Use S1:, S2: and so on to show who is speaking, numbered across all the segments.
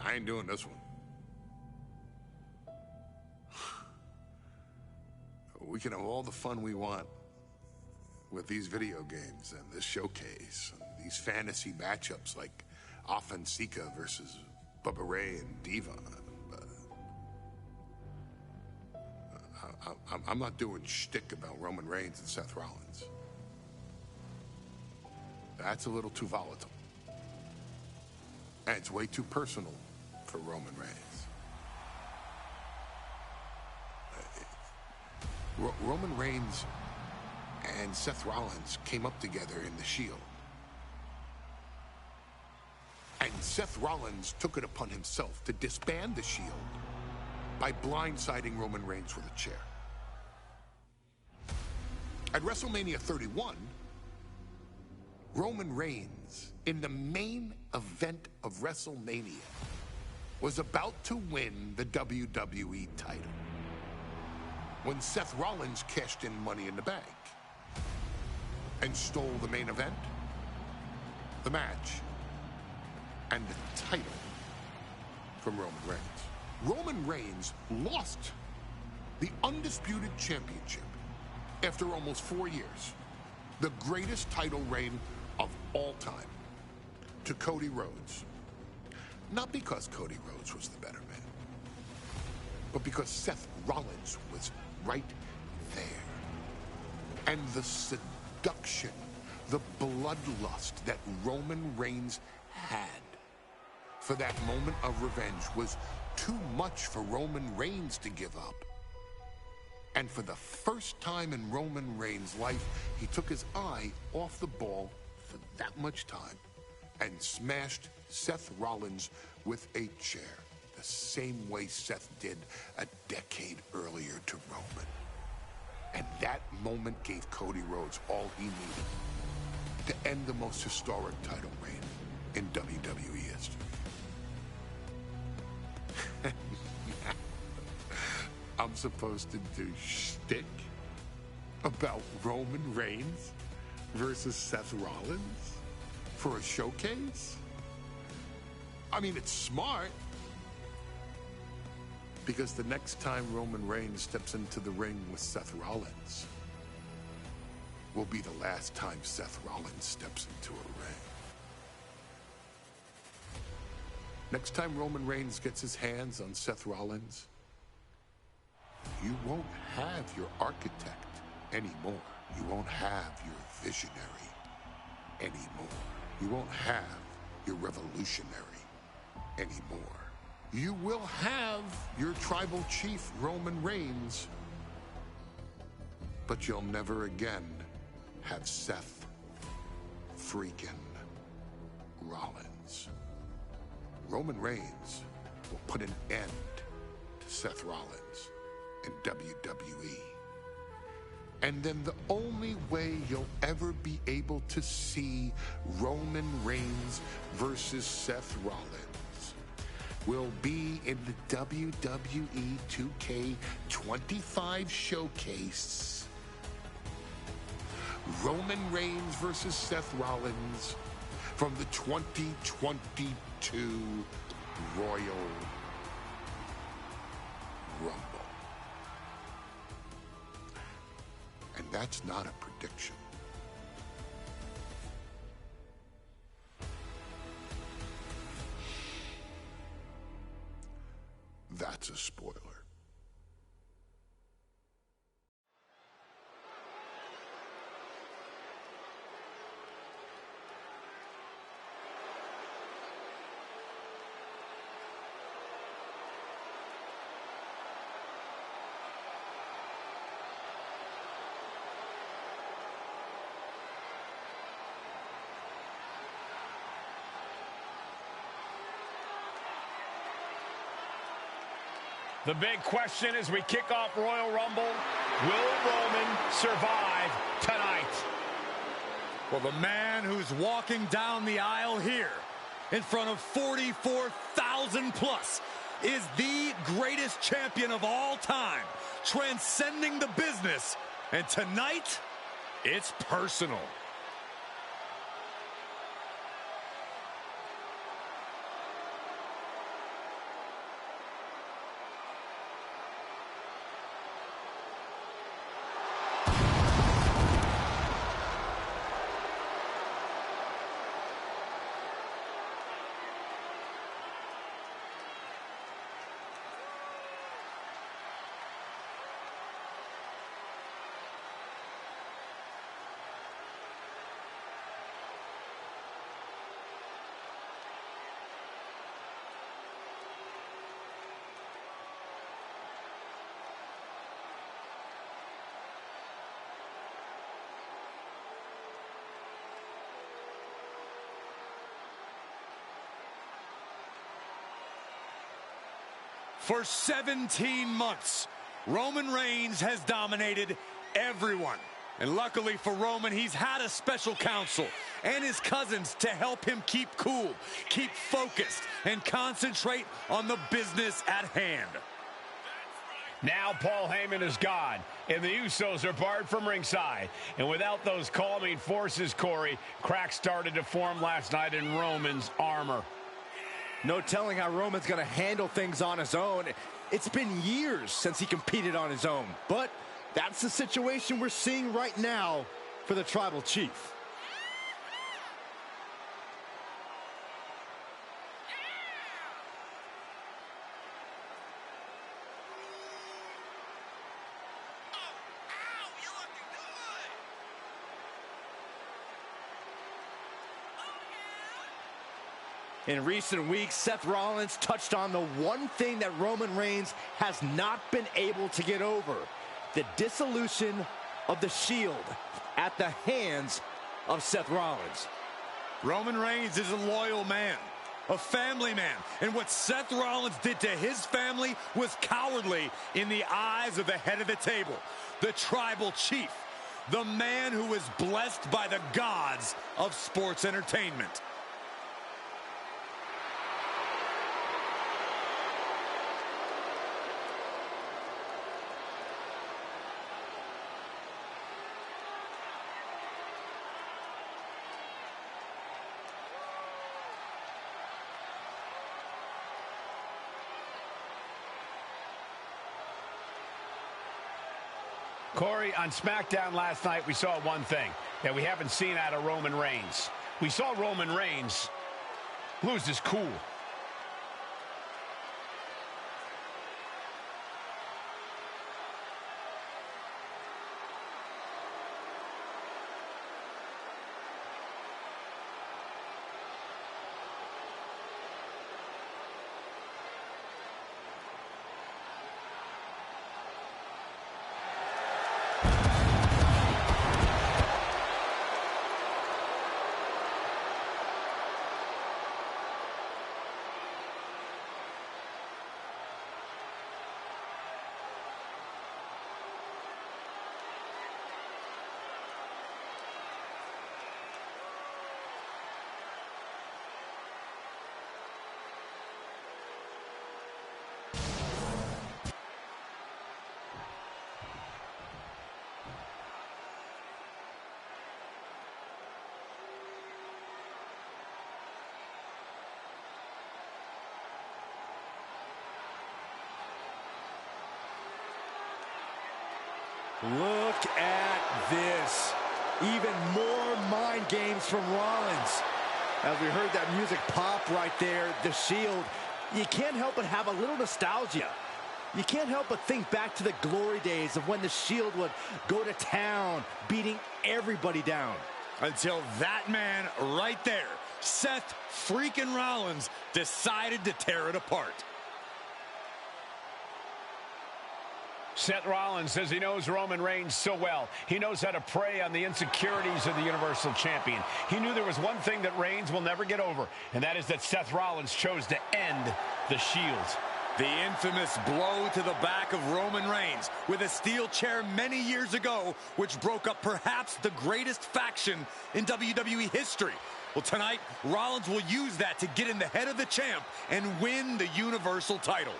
S1: I ain't doing this one. We can have all the fun we want with these video games and this showcase and these fantasy matchups like Offensica versus Bubba Ray and Diva. I'm not doing shtick about Roman Reigns and Seth Rollins. That's a little too volatile. And it's way too personal for Roman Reigns. Roman Reigns and Seth Rollins came up together in the Shield. And Seth Rollins took it upon himself to disband the Shield by blindsiding Roman Reigns with a chair. At WrestleMania 31, Roman Reigns, in the main event of WrestleMania, was about to win the WWE title when Seth Rollins cashed in Money in the Bank and stole the main event, the match, and the title from Roman Reigns. Roman Reigns lost the undisputed championship after almost 4 years, the greatest title reign of all time, to Cody Rhodes. Not because Cody Rhodes was the better man, but because Seth Rollins was right there. And the seduction, the bloodlust that Roman Reigns had for that moment of revenge was too much for Roman Reigns to give up. And for the first time in Roman Reigns' life, he took his eye off the ball for that much time and smashed Seth Rollins with a chair, the same way Seth did a decade earlier to Roman. And that moment gave Cody Rhodes all he needed to end the most historic title reign in WWE history. I'm supposed to do shtick about Roman Reigns versus Seth Rollins for a showcase? I mean, it's smart, because the next time Roman Reigns steps into the ring with Seth Rollins will be the last time Seth Rollins steps into a ring. Next time Roman Reigns gets his hands on Seth Rollins, you won't have your architect anymore. You won't have your visionary anymore. You won't have your revolutionary anymore. You will have your tribal chief, Roman Reigns, but you'll never again have Seth freaking Rollins. Roman Reigns will put an end to Seth Rollins in WWE. And then the only way you'll ever be able to see Roman Reigns versus Seth Rollins will be in the WWE 2K25 showcase. Roman Reigns versus Seth Rollins from the 2022 Royal Rumble. And that's not a prediction. That's a spoiler.
S2: The big question as we kick off Royal Rumble, will Roman survive tonight?
S3: Well, the man who's walking down the aisle here in front of 44,000 plus is the greatest champion of all time, transcending the business. And tonight, it's personal. For 17 months, Roman Reigns has dominated everyone. And luckily for Roman, he's had a special counsel and his cousins to help him keep cool, keep focused, and concentrate on the business at hand.
S2: Now Paul Heyman is gone, and the Usos are barred from ringside. And without those calming forces, Corey, cracks started to form last night in Roman's armor.
S4: No telling how Roman's going to handle things on his own. It's been years since he competed on his own, but that's the situation we're seeing right now for the Tribal Chief. In recent weeks, Seth Rollins touched on the one thing that Roman Reigns has not been able to get over: the dissolution of the Shield at the hands of Seth Rollins.
S3: Roman Reigns is a loyal man, a family man, and what Seth Rollins did to his family was cowardly in the eyes of the head of the table, the Tribal Chief, the man who is blessed by the gods of sports entertainment.
S2: Corey, on SmackDown last night, we saw one thing that we haven't seen out of Roman Reigns. We saw Roman Reigns lose his cool.
S4: Look at this. Even more mind games from Rollins. As we heard that music pop right there, the Shield, you can't help but have a little nostalgia. You can't help but think back to the glory days of when the Shield would go to town, beating everybody down.
S3: Until that man right there, Seth freaking Rollins, decided to tear it apart.
S2: Seth Rollins says he knows Roman Reigns so well. He knows how to prey on the insecurities of the Universal Champion. He knew there was one thing that Reigns will never get over, and that is that Seth Rollins chose to end the Shield.
S3: The infamous blow to the back of Roman Reigns with a steel chair many years ago, which broke up perhaps the greatest faction in WWE history. Well, tonight, Rollins will use that to get in the head of the champ and win the Universal title.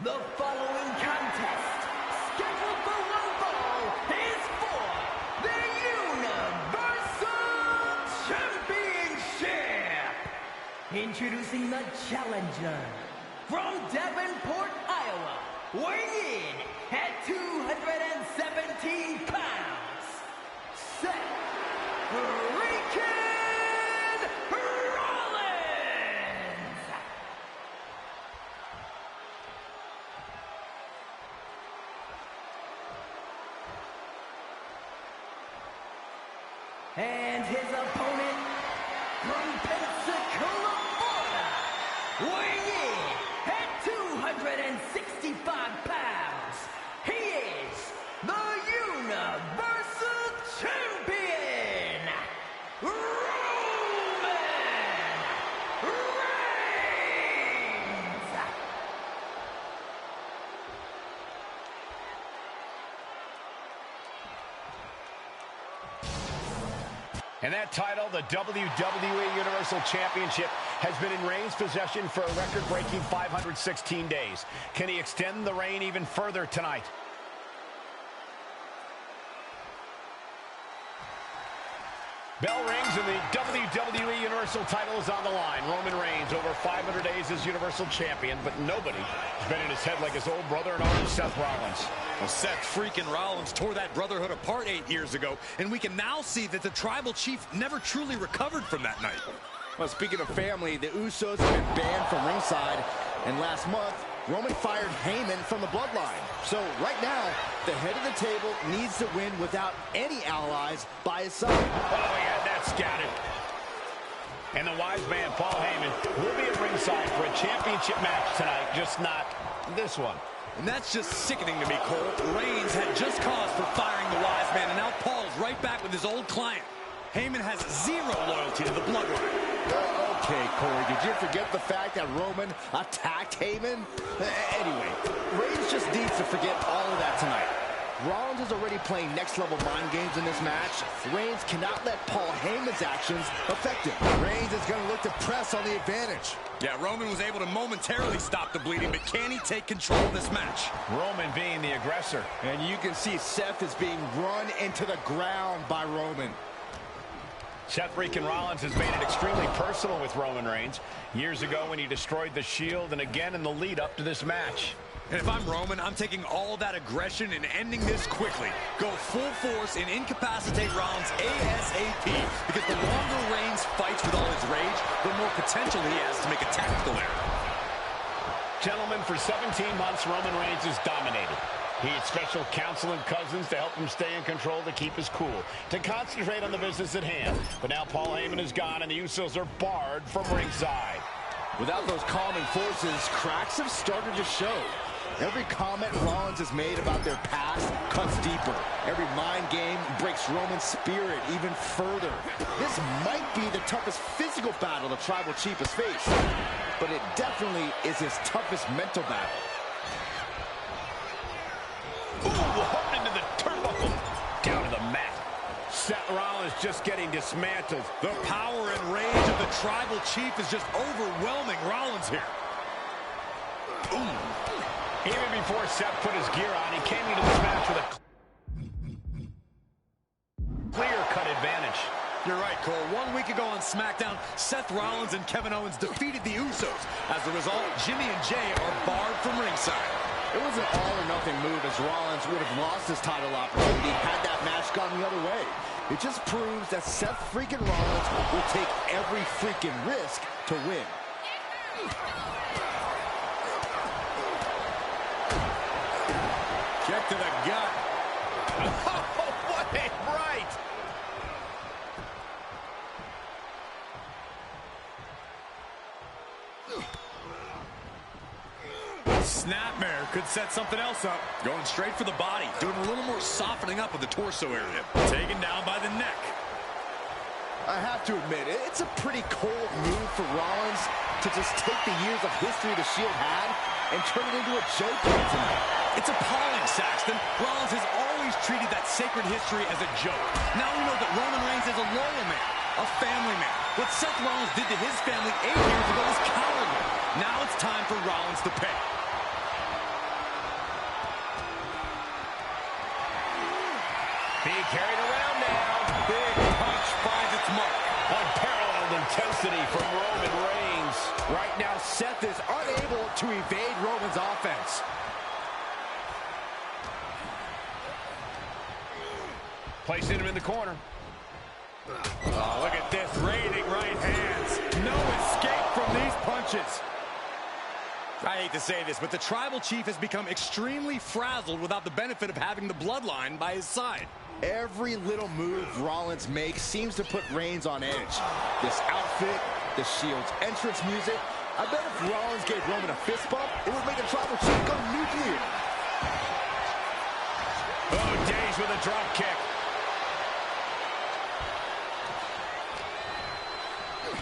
S5: The following contest, scheduled for one fall, is for the Universal Championship. Introducing the challenger from Davenport, Iowa, weighing in at 217 pounds, Seth freaking Rollins. And his opponent from Pensacola, Florida, weighing in at 265 pounds, he is the Universal Champion, Roman Reigns!
S2: And that title, the WWE Universal Championship, has been in Reigns' possession for a record-breaking 516 days. Can he extend the reign even further tonight? Bell rings and the WWE Universal title is on the line. Roman Reigns, over 500 days as Universal Champion, but nobody has been in his head like his old brother in arms, Seth Rollins.
S3: Well, Seth freaking Rollins tore that brotherhood apart 8 years ago, and we can now see that the Tribal Chief never truly recovered from that night.
S4: Well, speaking of family, the Usos have been banned from ringside, and last month, Roman fired Heyman from the bloodline. So right now, the head of the table needs to win without any allies by his side.
S2: Oh, yeah, that's scouted. And the wise man, Paul Heyman, will be at ringside for a championship match tonight, just not this one.
S3: And that's just sickening to me, Cole. Reigns had just cause for firing the wise man, and now Paul's right back with his old client. Heyman has zero loyalty to the bloodline.
S4: Okay, Corey, did you forget the fact that Roman attacked Heyman? Anyway, Reigns just needs to forget all of that tonight. Rollins is already playing next-level mind games in this match. Reigns cannot let Paul Heyman's actions affect him. Reigns is going to look to press on the advantage.
S3: Yeah, Roman was able to momentarily stop the bleeding, but can he take control of this match?
S2: Roman being the aggressor.
S4: And you can see Seth is being run into the ground by Roman.
S2: Seth freaking Rollins has made it extremely personal with Roman Reigns. Years ago when he destroyed the Shield, and again in the lead up to this match.
S3: And if I'm Roman, I'm taking all that aggression and ending this quickly. Go full force and incapacitate Rollins ASAP. Because the longer Reigns fights with all his rage, the more potential he has to make a tactical error.
S2: Gentlemen, for 17 months, Roman Reigns has dominated. He had special counsel and cousins to help him stay in control, to keep his cool, to concentrate on the business at hand. But now Paul Heyman is gone, and the Usos are barred from ringside.
S4: Without those calming forces, cracks have started to show. Every comment Rollins has made about their past cuts deeper. Every mind game breaks Roman's spirit even further. This might be the toughest physical battle the Tribal Chief has faced, but it definitely is his toughest mental battle.
S2: Ooh, hooked into the turnbuckle. Down to the mat. Seth Rollins just getting dismantled.
S3: The power and rage of the Tribal Chief is just overwhelming Rollins here.
S2: Ooh. Even before Seth put his gear on, he came into this match with a clear-cut advantage.
S3: You're right, Cole. 1 week ago on SmackDown, Seth Rollins and Kevin Owens defeated the Usos. As a result, Jimmy and Jay are barred from ringside.
S4: It was an all-or-nothing move, as Rollins would have lost his title opportunity had that match gone the other way. It just proves that Seth freaking Rollins will take every freaking risk to win.
S3: Kick to the gut.
S2: Oh, what a right!
S3: Snapmare could set something else up. Going straight for the body, doing a little more softening up of the torso area. Taken down by the neck.
S4: I have to admit, it's a pretty cold move for Rollins to just take the years of history the Shield had and turn it into a joke here tonight.
S3: It's appalling, Saxton. Rollins has always treated that sacred history as a joke. Now we know that Roman Reigns is a loyal man, a family man. What Seth Rollins did to his family 8 years ago was cowardly. Now it's time for Rollins to pay.
S2: Being carried around now.
S3: Big punch finds its mark.
S2: Unparalleled intensity from Roman Reigns.
S4: Right now, Seth is unable to evade Roman's offense.
S2: Placing him in the corner.
S3: Oh, look at this, raining right hands. No escape from these punches. I hate to say this, but the Tribal Chief has become extremely frazzled without the benefit of having the bloodline by his side.
S4: Every little move Rollins makes seems to put Reigns on edge. This outfit, the Shield's entrance music. I bet if Rollins gave Roman a fist bump, it would make the Tribal Chief go nuclear.
S2: Oh, Days with a drop kick.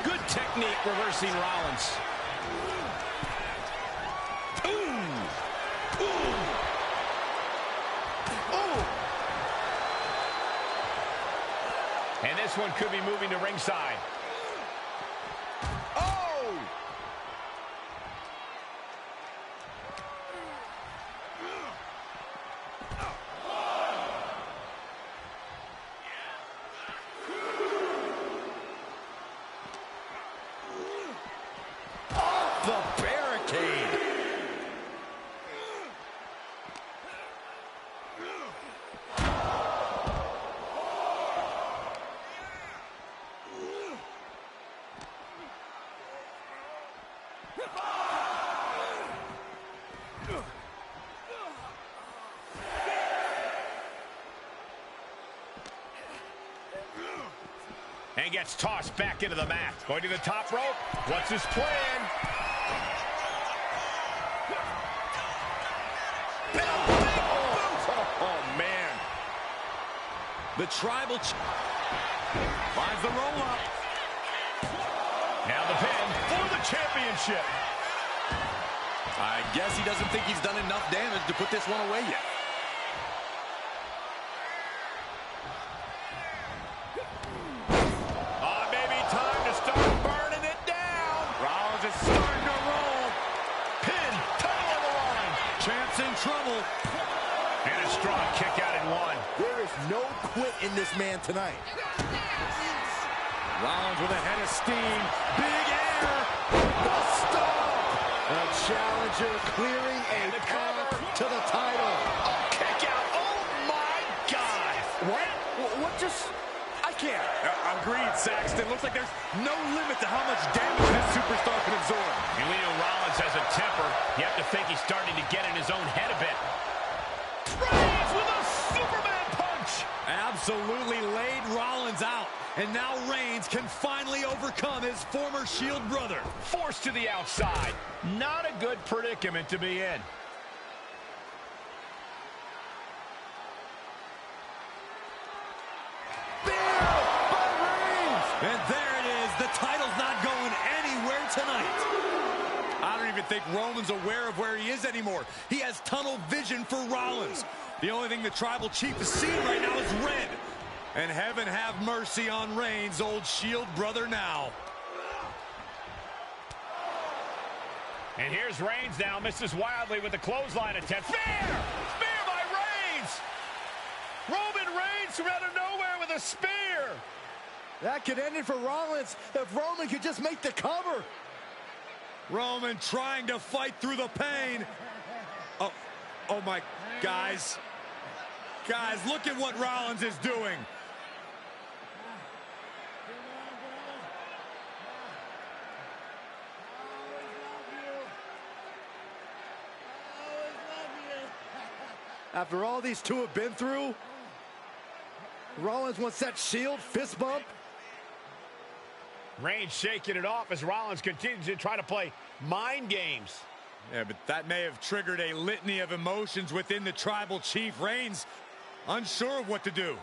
S2: Good technique reversing Rollins. Ooh. Ooh. And this one could be moving to ringside.
S4: Oh! Off the barricade.
S2: And gets tossed back into the mat. Going to the top rope. What's his plan?
S3: Oh, man. The Tribal finds the roll-up.
S2: Now the pin for the championship.
S3: I guess he doesn't think he's done enough damage to put this one away yet.
S2: Maybe time to start burning it down.
S3: Rollins is starting to roll.
S2: Pin, title on the line.
S3: Champ's in trouble.
S2: And a strong kick out in one.
S4: There is no quit in this man tonight.
S3: Rollins with a head of steam. Big air.
S4: The stomp. A challenger clearing a path to the title.
S2: Oh, kick out. Oh, my God.
S4: What? What just... I can't.
S3: Agreed, Saxton. Looks like there's no limit to how much damage this superstar can absorb.
S2: And we know Rollins has a temper. You have to think he's starting to get in his own head a bit. Reigns with a Superman punch.
S3: Absolutely laid Rollins out. And now Reigns can finally overcome his former Shield brother.
S2: Forced to the outside. Not a good predicament to be in.
S3: And there it is. The title's not going anywhere tonight. I don't even think Roman's aware of where he is anymore. He has tunnel vision for Rollins. The only thing the Tribal Chief is seeing right now is red. And heaven have mercy on Reigns' old Shield brother now.
S2: And here's Reigns now. Misses wildly with the clothesline attempt. Spear! Spear by Reigns! Roman Reigns from out of nowhere with a spear!
S4: That could end it for Rollins if Roman could just make the cover.
S3: Roman trying to fight through the pain. Oh my, guys. Guys, look at what Rollins is doing.
S4: After all these two have been through, Rollins wants that Shield fist bump.
S2: Reigns shaking it off as Rollins continues to try to play mind games.
S3: Yeah, but that may have triggered a litany of emotions within the Tribal Chief. Reigns unsure of what to do.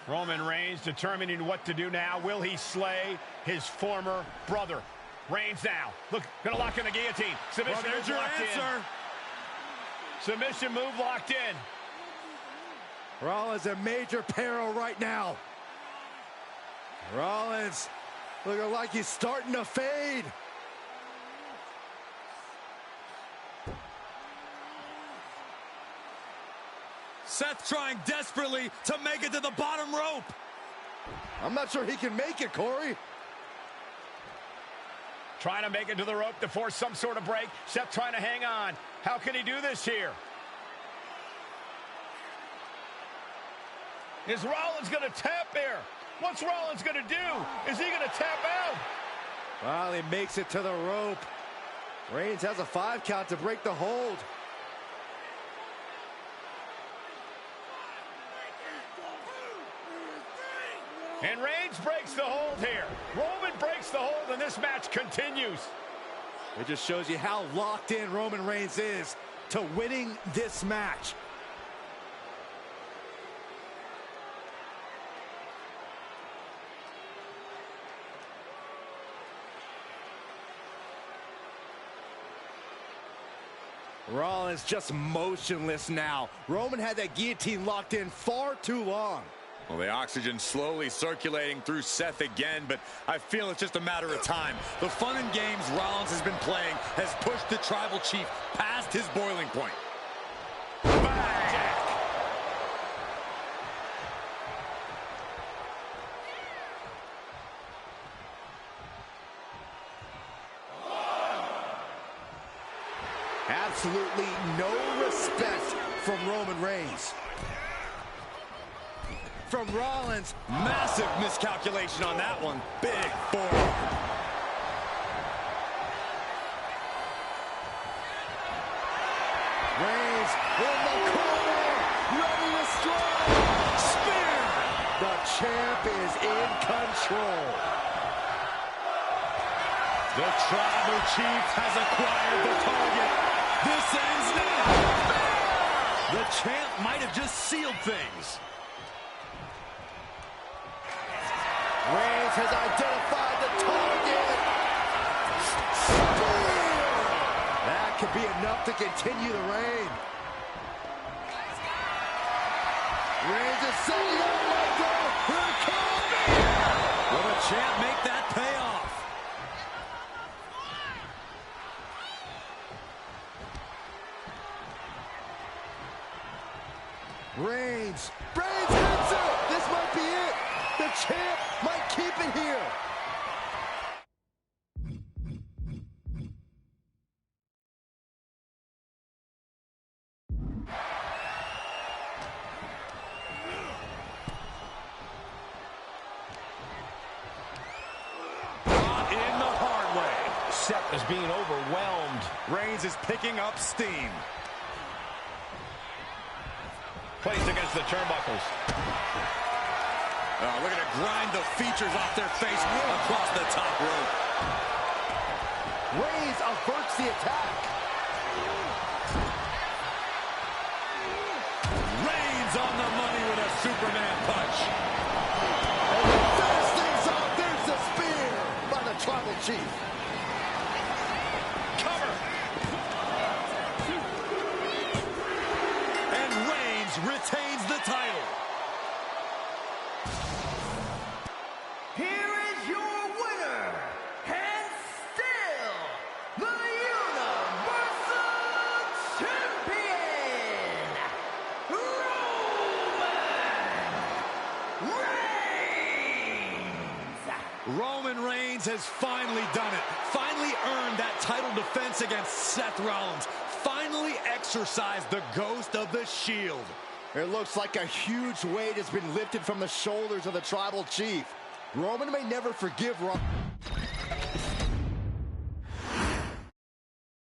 S2: Roman Reigns determining what to do now. Will he slay his former brother? Reigns now. Look, gonna lock in the guillotine. Submission
S3: Well, there's
S2: move
S3: your
S2: locked
S3: answer.
S2: in. Submission move locked in.
S4: Rollins in major peril right now. Rollins looking like he's starting to fade.
S3: Seth trying desperately to make it to the bottom rope.
S4: I'm not sure he can make it, Corey.
S2: Trying to make it to the rope to force some sort of break. Seth trying to hang on. How can he do this here? Is Rollins going to tap here? What's Rollins going to do? Is he going to tap out?
S4: Finally makes it to the rope. Reigns has a 5 count to break the hold.
S2: And Reigns breaks the hold here. Roman breaks the hold, and this match continues.
S4: It just shows you how locked in Roman Reigns is to winning this match. Rollins just motionless now. Roman had that guillotine locked in far too long.
S3: Well, the oxygen slowly circulating through Seth again, but I feel it's just a matter of time. The fun and games Rollins has been playing has pushed the Tribal Chief past his boiling point.
S4: Absolutely no respect from Roman Reigns. From Rollins,
S3: Massive miscalculation on that one. Big forearm.
S4: Reigns in the corner, ready to strike. Spear! The champ is in control.
S3: The Tribal Chief has acquired the target. This ends now. The champ might have just sealed things.
S4: Reigns has identified the target. Spear! That could be enough to continue the reign. Reigns is setting up right there. Here it comes.
S3: Will the champ make that pay off?
S4: Reigns hits it. This might be it. The champ might keep it here.
S3: Not in the hard way.
S2: Seth is being overwhelmed.
S3: Reigns is picking up steam.
S2: Placed against the turnbuckles.
S3: Oh, look at it grind the features off their face across the top rope.
S4: Reigns averts the attack.
S3: Reigns on the money with a Superman punch.
S4: And to finish things off, there's the spear by the Tribal Chief.
S3: Cover. And Reigns retains the title.
S5: Here is your winner, and still the Universal Champion, Roman Reigns.
S3: Roman Reigns has finally done it. Finally earned that title defense against Seth Rollins. Finally exorcised the ghost of the Shield.
S4: It looks like a huge weight has been lifted from the shoulders of the Tribal Chief. Roman may never forgive Rollins.